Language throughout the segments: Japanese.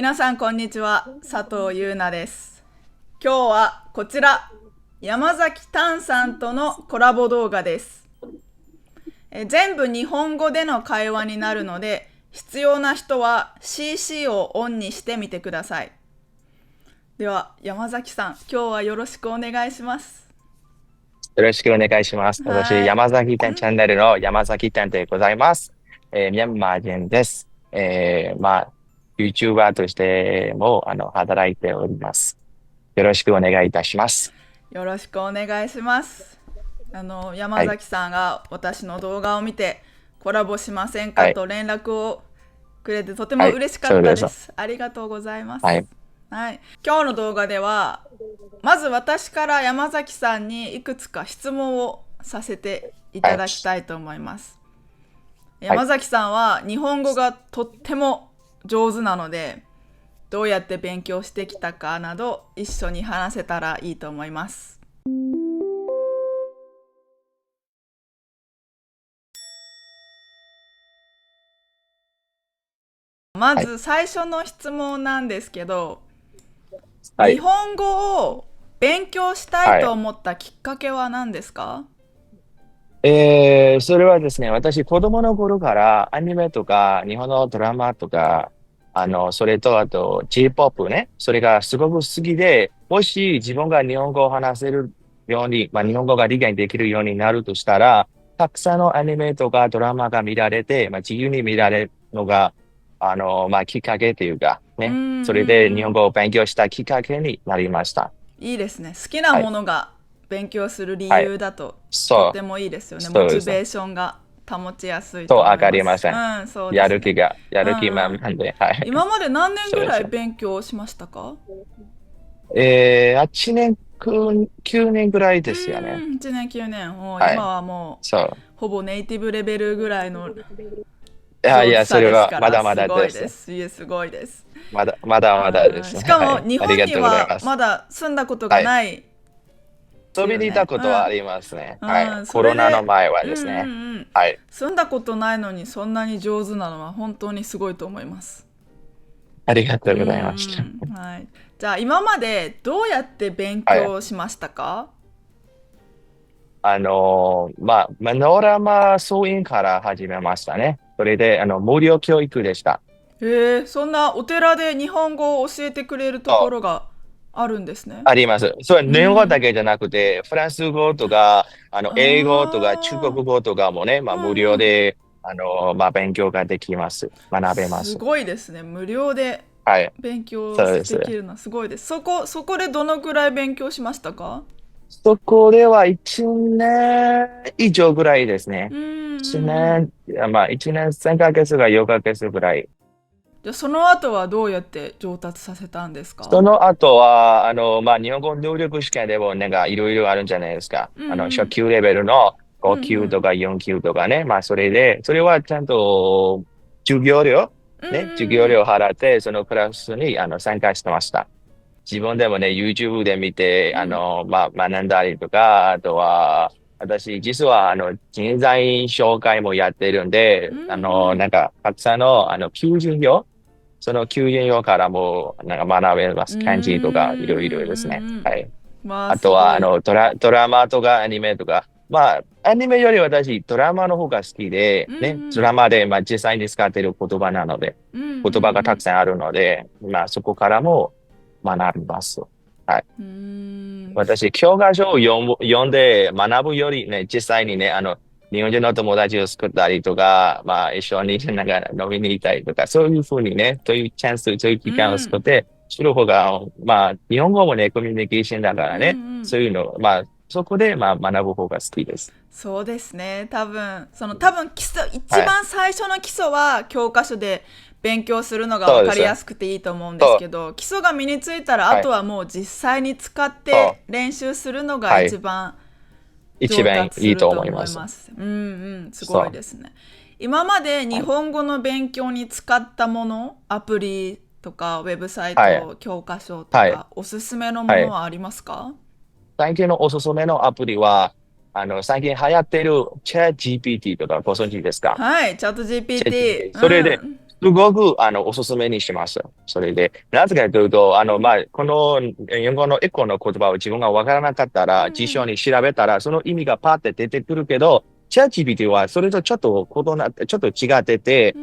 皆さんこんにちは、佐藤優奈です。今日はこちら、山崎丹さんとのコラボ動画です。全部日本語での会話になるので、必要な人は CC をオンにしてみてください。では山崎さん、今日はよろしくお願いします。よろしくお願いします。私、はい。山崎店チャンネルの山崎店でございます。ミャンマー人です。YouTuber としても、働いております。よろしくお願いいたします。よろしくお願いします。山はい。崎さんが私の動画を見てコラボしませんかはい。と連絡をくれてとてはい。も嬉しかっそうです。たです。ありがとうございます。はい。はい。今日の動画では、まず私から山崎さんにいくつか質問をさせていはい。ただきたいと思います。はい。山崎さんは日本語がとっても上手なので、どうやって勉強してきたかなど一緒に話せたらいいと思います。まはい。ず最初の質問なんですけど、はい。日本語を勉強したいはい。と思ったきっかけは何ですか？それはですね、私、子供の頃からアニメとか、日本のドラマとか、それと、あと、J-POP ね、それがすごく好きで、もし自分が日本語を話せるように、日本語が理解できるようになるとしたら、たくさんのアニメとかドラマが見られて、自由に見られるのが、きっかけというか、うんうね、それで日本ん語を勉強したきっかけになりました。うん。いいですね。好きなはい。ものが勉強する理はい。由だととっそう、てもいいですよね。モそうです。チベーションが保ちやすいとと、わか思います。りません。うん、そうですね。やうんる気満うん。々で、はい。今まで何年ぐらいそうです。勉強しましたか？8年、9年ぐらいうですよね。ーん、1年9年。もうはい。今はもそう。うほぼネイティブレベルぐらいのいや、そ上手されはですから、まだますだです。ごいです。いえ、すごいです。まだまだでうん、す。しかはい。も日本ありがとうございにはます。まだ住んだことがはい。ないです遊びに行ったよね。ことはありますね。はい。うん、そコロナのれで、前はうんうですね。んうん。はい。住んだことないのにそんなに上手なのは本当にすごいと思います。ありがとううんございました。うん。はい。じゃあ今までどうやって勉はい。強しましたか？マノラマ総員から始めましたね。それで、無料教育でした。へえ、そんなお寺で日本語を教えてくれるところそうがあるんですね。あります。それ、日本語だうん。けじゃなくて、フランス語とか、英語とか中国あ語とかもね、あ、う無んうん。料で、勉強ができます。学べますす。ごいですね。無料ではい。勉強そうです。できるのはすごいです。そこでどのくらい勉強しましたか？そこでは1年以上ぐらいですね。うんうん1うん。年、1年3ヶ月が4ヶ月ぐらい。じゃあその後はどうやって上達させたんですか？その後は、日本語能力試験でもなんかいろいろあるんじゃないですか。うんう初ん。級レベルのうんう5級とん。か4級とかね。それで、それはちゃんと授業料、うんね、授うんうん。業料払って、そのクラスに参加してました。自分でもね、YouTube で見て、うん。学んだりとか、あとは、私、実は、人材紹介もやってるんで、うんうん。たくさんの、求人票、その求人票からも、学べまうんす。うん漢字とか、いろいろうんですね。うん。はい。まああとは、すごい。ドラマとかアニメとか、アニメより私、ドラマの方が好きで、うんうね、ドラん。マで、実際に使っている言葉なので、うんうんう言葉がたくん。さんあるので、そこからも学びます。はい。うーん。私、教科書を読んで学ぶよりね、実際にね、日本人の友達を作ったりとか、一緒に飲みに行ったりとか、そういうふうにね、そういうチャンス、そういうう機会を作っん。て、する方が、日本語もね、コミュニケーションだかうんらね、うん。そういうの、そこで、学ぶ方が好きです。そうですね。多分基礎、一はい。番最初の基礎は教科書で勉強するのが分かりそうです。やすくていいと思うんですそう、けど、基礎が身についたら、あはい。とはもう実際に使っそう、て練習するのがはい。一番一上番いいと達すると思います。思います。うんうん、すそう。ごいですね。今まで日はい。本語の勉強に使ったもの、アプリとかウェブサイはい。ト、教科書とはい。か、おすすめのもはい。のはありますか？最近のおすすめのアプリは、最近流行ってるチャット GPT とかご存知ですか？はい、チャット チャット GPT。GPT。うそれで、ん。すごく、おすすめにします。それで、なぜかというと、この日本語の一個の言葉を自分がわからなかったら、辞書に調べたら、その意味がパーって出てくるけど、チャット GPT はそれとちょっとちょっと違ってて、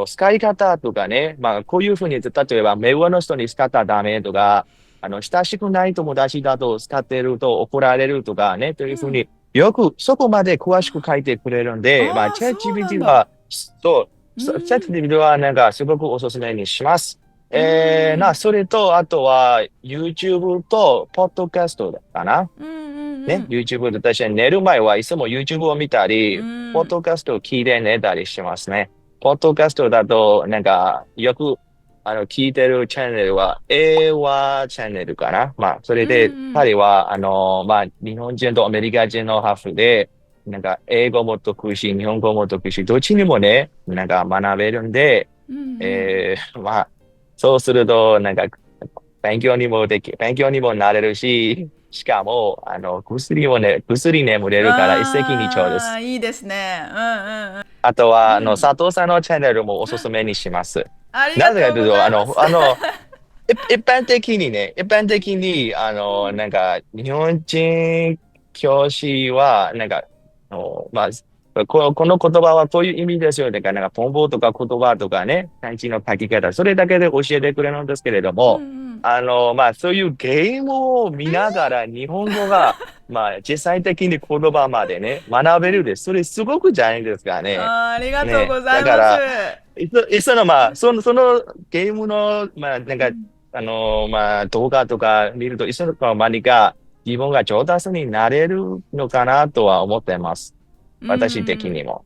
使い方とかね、こういうふうに、例えば、目上の人に使ったらダメとか、親しくない友達だと使ってると怒られるとかね、というふうに、よくそこまで詳しく書いてくれるんで、ああ、チャット そうなん GPT だ。は、チャット GPT はすごくおすすめにします。それと、あとは、YouTube と、ポッドキャストかなね、YouTube で私は寝る前はいつも YouTube を見たり、ポッドキャストを聞いて寝たりしますね。ポッドキャストだと、よく、聞いてるチャンネルは、英和チャンネルかな。それで、彼は、日本人とアメリカ人のハーフで、英語も得意し、日本語も得意し、どっちにもね、学べるんで、そうすると、勉強にもなれるし、しかも、薬眠れるから一石二鳥です。いいですね。あとは、佐藤さんのチャンネルもおすすめにします。ありがなぜかとうごというと、ざいます。一般的に、日本人教師は、この言葉はこういう意味ですよ。文法とか言葉とかね、漢字の書き方、それだけで教えてくれるんですけれども、そういうゲームを見ながら日本語が、実際的に言葉までね、学べるです。それすごくじゃないですかね。ありがとうね。ございます。だから、その、そのゲームの、動画とか見ると、いつの間にか自分が上達になれるのかなとは思ってます。私的にも。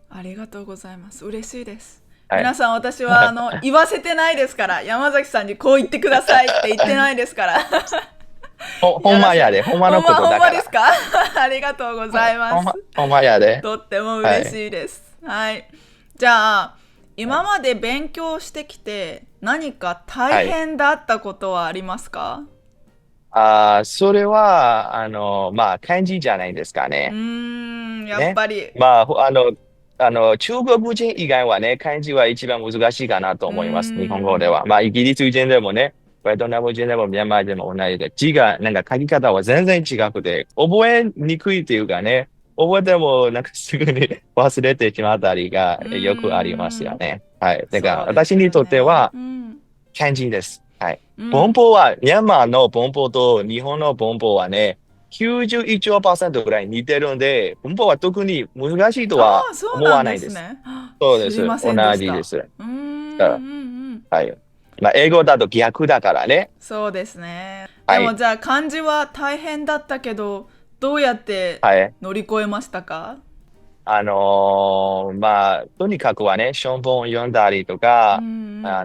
ありがとうございます。嬉しいです。はい。皆さん、私は言わせてないですから、山崎さんにこう言ってくださいって言ってないですから。ほんやらせ、まやで、ほんまのこほんま、ほんとだから。まですか？ありがとうございます。ほんまやで。とっても嬉はい。しいです。はい。じゃあ、今まで勉強してきて何か大はい。変だったことはありますか？それは、漢字じゃないですかね。やっね。ぱり。まあ、ほあの、中国人以外はね、漢字は一番難しいかなとうー思います。日本語でん。は。イギリス人でもね、ベトナム人でもミャンマー人も同じで、字が、書き方は全然違くて、覚えにくいっていうかね、覚えても、すぐに忘れてしまったりがうよくありますーん。よね。はい。だから、そうですよ私にとってね。は、漢字です。はい。うん。文法は、ミャンマーの文法と日本の文法はね、91%ぐらい似てるんで、文法は特に難しいとあはあ、そう思なんでわないです。すね。そうです。同知りませんでした。じです。だからうん。はい。英語だと逆だからね。そうですね。ではい。もじゃあ漢字は大変だったけど、どうやってはい。乗り越えましたか？とにかくはね、小本を読んだりとうんうか、ん。あ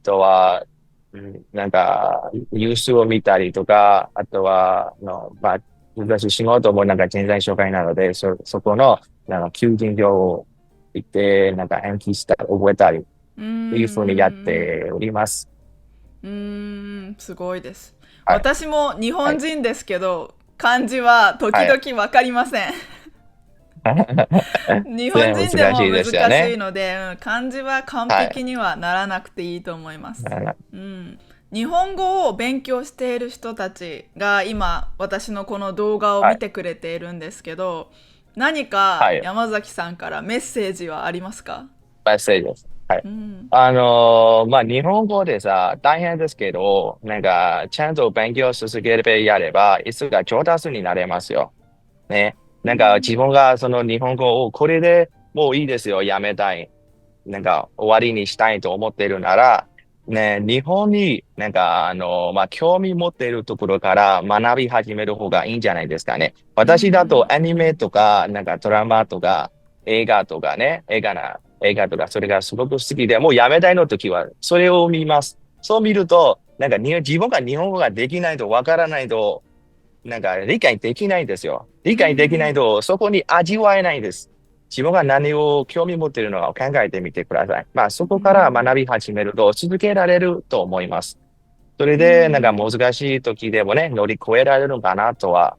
とは、ニュースを見たりとか、あとは、私仕事も人材紹介なので、そこの、求人票を行って、暗記したり、覚えたり、っうんていうふうにやっうんております。すごいです。はい。私も日はい。本人ですけど、漢字は時はい。々わかりません。日本全然人でも難しいですよ難しいね。ので、漢字は完はい。璧にはならなくていいと思います。日本語を勉強している人たちが今私のこの動画をはい。見てくれているんですけど、何かはい。山崎さんからメッセージはありますか？メッセージです。はい。うん。日本語でさ、大変ですけど、ちゃんと勉強し続けれやれば、いつか上達になれますよ。ね。自分がその日本語をこれでもういいですよ、やめたい。終わりにしたいと思っているなら、ね、日本に興味持っているところから学び始める方がいいんじゃないですかね。うんう私だとん。アニメとか、ドラマとか、映画とか、それがすごく好きで、もうやめたいの時は、それを見ます。そう見ると、自分が日本語ができないとわからないと、理解できないんですよ。理うんう解できないん。と、そこに味わえないんです。自分が何を興味持っているのかを考えてみてください。そこから学び始めると続けられると思います。それうんで、うん。難しい時でもね、乗り越えられるのかなとは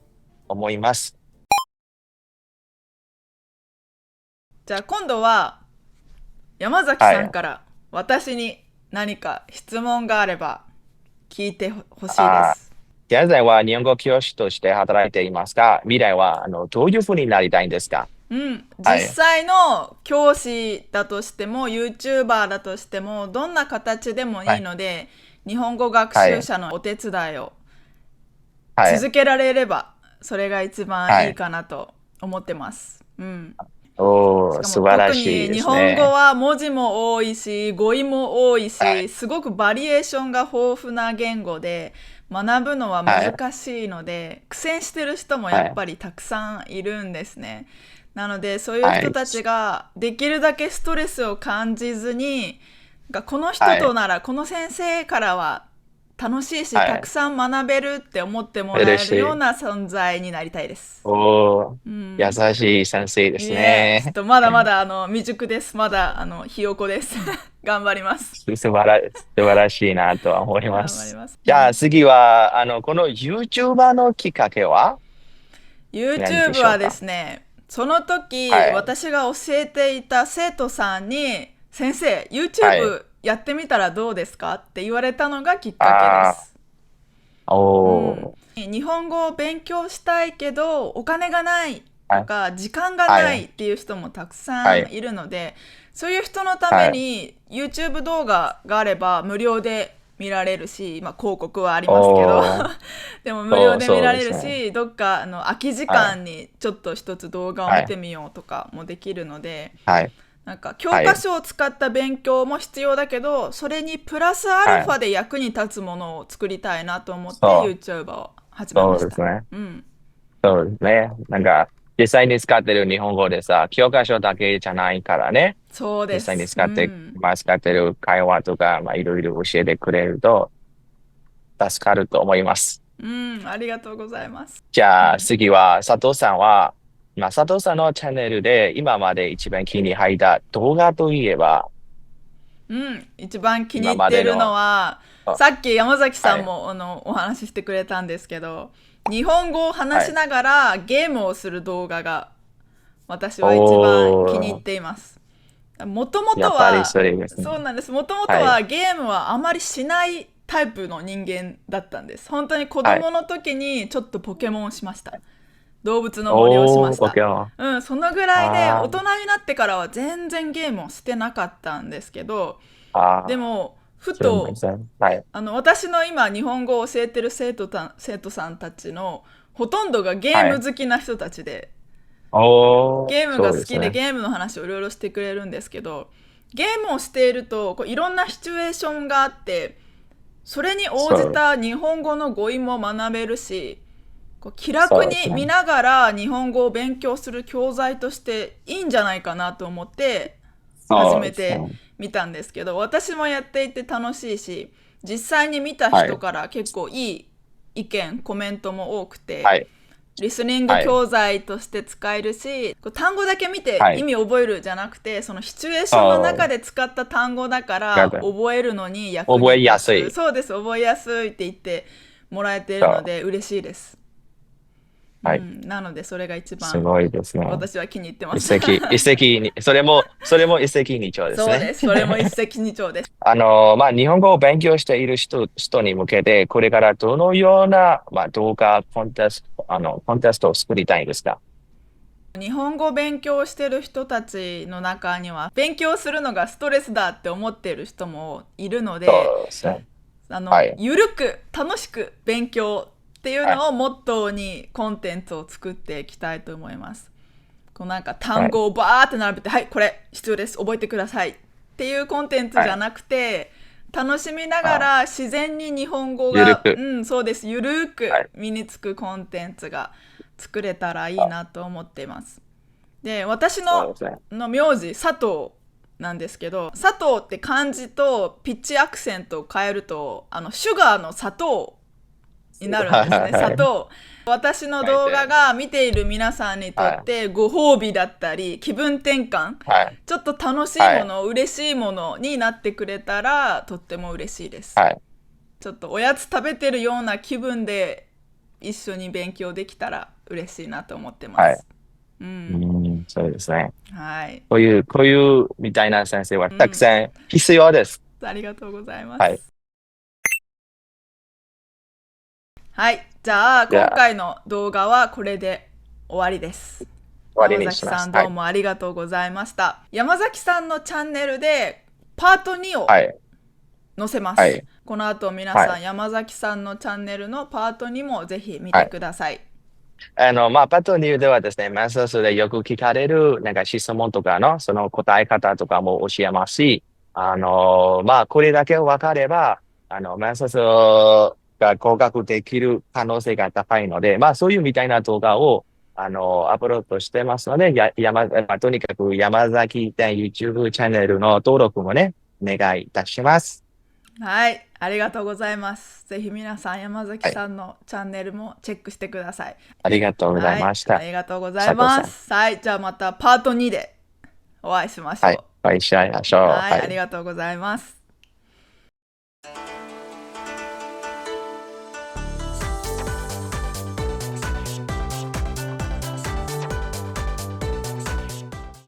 思います。じゃあ今度は山崎はい。さんから私に何か質問があれば聞いてほしいであす。現在は日本語教師として働いていますが、未来は、どういうふうになりたいんですか？うん、実はい。際の教師だとしても YouTuber だとしてもどんな形でもいいはい。ので日本語学はい。習者のお手伝いをはい。続けられればそれが一番いいはい。かなと思ってます。うん。しおー、かも素晴ら特にしいで日本語すね。は文字も多いし語彙も多いしはい。すごくバリエーションが豊富な言語で学ぶのははい。難しいので苦戦してる人もやはい。っぱりたくさんいるんですね。なのでそういうはい。人たちができるだけストレスを感じずにこの人はい。とならこの先生からは楽しいしたくはい。さん学べるって思ってもらえ嬉しい。るような存在になりたいです。おー、うん。優しい先生ですいえ、ちょっね。とまだまだ未熟です。まだひよこです。頑張ります。素晴らしいなとは思います。頑張ります。うじゃあん。次は、この YouTuber のきっかけは何で YouTube はでしょうか？すね、その時はい。私が教えていた生徒さんに、先生、はい。YouTube やってみたらどうですかって言われたのがきっかけであす。あ、うん。おー、日本語を勉強したいけどお金がないはい。とか時間がはい。ないっていう人もたくはい。さんいるのでそういう人のためはい。に YouTube 動画があれば無料で見られるし、まあ、広告はありますけど おー、でも無料で見られるそうですね。しどっか空き時はい。間にちょっと一つ動画をはい。見てみようとかもできるのではい。教はい。科書を使った勉強も必要だけどそれにプラスアルはい。ファで役に立つものを作りたいなと思って そう。YouTuber を始めました。そうですね。うん。そうですね。実際に使ってる日本語でさ、教科書だけじゃないからね。そう実際にです。うん。使ってる会話とか、いろいろ教えてくれると助かると思います。うん。ありがとうございます。じゃあうん。次は佐藤さんは、佐藤さんのチャンネルで今まで一番気に入った動画といえば、うん。一番気に今入ってるのまでの、は、あさっき山崎さはい、んもお話ししてくれたんですけど、日本語をはい。話しながらゲームをする動画が私は一番気に入っおー、ています。もともやっぱりとは、それですね。そうなんです。もともとはい、はゲームはあまりしないタイプの人間だったんです。本当に子はい。供の時にちょっとポケモンをしました。動物の森をしまおー、した。ポケモン。うん、そのぐらいで大人あー、になってからは全然ゲームをしてなかったんですけど、であも、ふー、すみまと、せん。はい、私の今日本語を教えてる生徒さんたちのほとんどがゲーはい。ム好きな人たちで、おー、ゲームが好きでそうですね。ゲームの話をいろいろしてくれるんですけど、ゲームをしているといろんなシチュエーションがあってそれに応じそう、た日本語の語彙も学べるし気楽にそうですね。見ながら日本語を勉強する教材としていいんじゃないかなと思って始そうめてですね。みたんですけど私もやっていて楽しいし実際に見たはい、人から結構いい意見コメントも多くてはい、リスニングはい、教材として使えるし単語だけ見てはい。意味覚えるじゃなくてそのシチュエーションの中そで使った単語だかう、ら覚えるのに役に覚えや立つすい。そうです覚えやすいって言ってもらえているのそう、で嬉しいです、うはい。ん、なのでそれが一番すごいですね。私は気に入ってます一石に、それも一石二鳥ですね。そうですそれも一石二鳥です日本語を勉強している人に向けて、これからどのような、動画、コンテストを作りたいんですか？日本語を勉強してる人たちの中には勉強するのがストレスだって思っている人もいるのでそうですね。はい。ゆるく楽しく勉強っていうはい。のをモットーにコンテンツを作っていきたいと思います。はい。単語をバーって並べて、はい、これ必要です、覚えてくださいっていうコンテンツはい。じゃなくて、楽しみながあ、ら自然に日本語が、ゆるく。そうです、ゆるーくはい。身につくコンテンツが作れたらいいあ、なと思っています。で、私の、そうですね。名字、佐藤なんですけど、佐藤って漢字とピッチアクセントを変えると、シュガーの砂糖になるんはい。ですね。はい。砂糖。私の動画書いて、が見ている皆さんにとっはい。てご褒美だったり、気分転換、はい。ちょっと楽しいはい。もの、嬉しいものになってくれたら、とっても嬉しいです。はい。ちょっとおやつ食べてるような気分で一緒に勉強できたら嬉しいなと思ってまはい。す。そうですね。はい。こういうみたいな先生はたくさん必要です。ありがとうございまはい。す。はい。じゃあ、じゃあ、今回の動画はこれで終わりです。終わり山にします。崎さんどはい。うもありがとうございました。山崎さんのチャンネルでパート2をはい。載せます。はい。この後皆はい。さん山崎さんのチャンネルのパート2もぜひ見てはい。ください。パトニューではですね、面接でよく聞かれる、なんか質問とかの、その答え方とかも教えますし、これだけ分かれば、面接が合格できる可能性が高いので、そういうみたいな動画を、アップロードしてますので、とにかく山崎店 YouTube チャンネルの登録もね、お願いいたします。はい、ありがとうございます。ぜひ皆さん山崎はい。さんのチャンネルもチェックしてください。ありがとうございはい、ました。ありがとうござい佐藤さん。ます。はい、じゃあまたパート2でお会いしましはい。ょお会いしましう。ょう。はい、はい。ありがとうございます。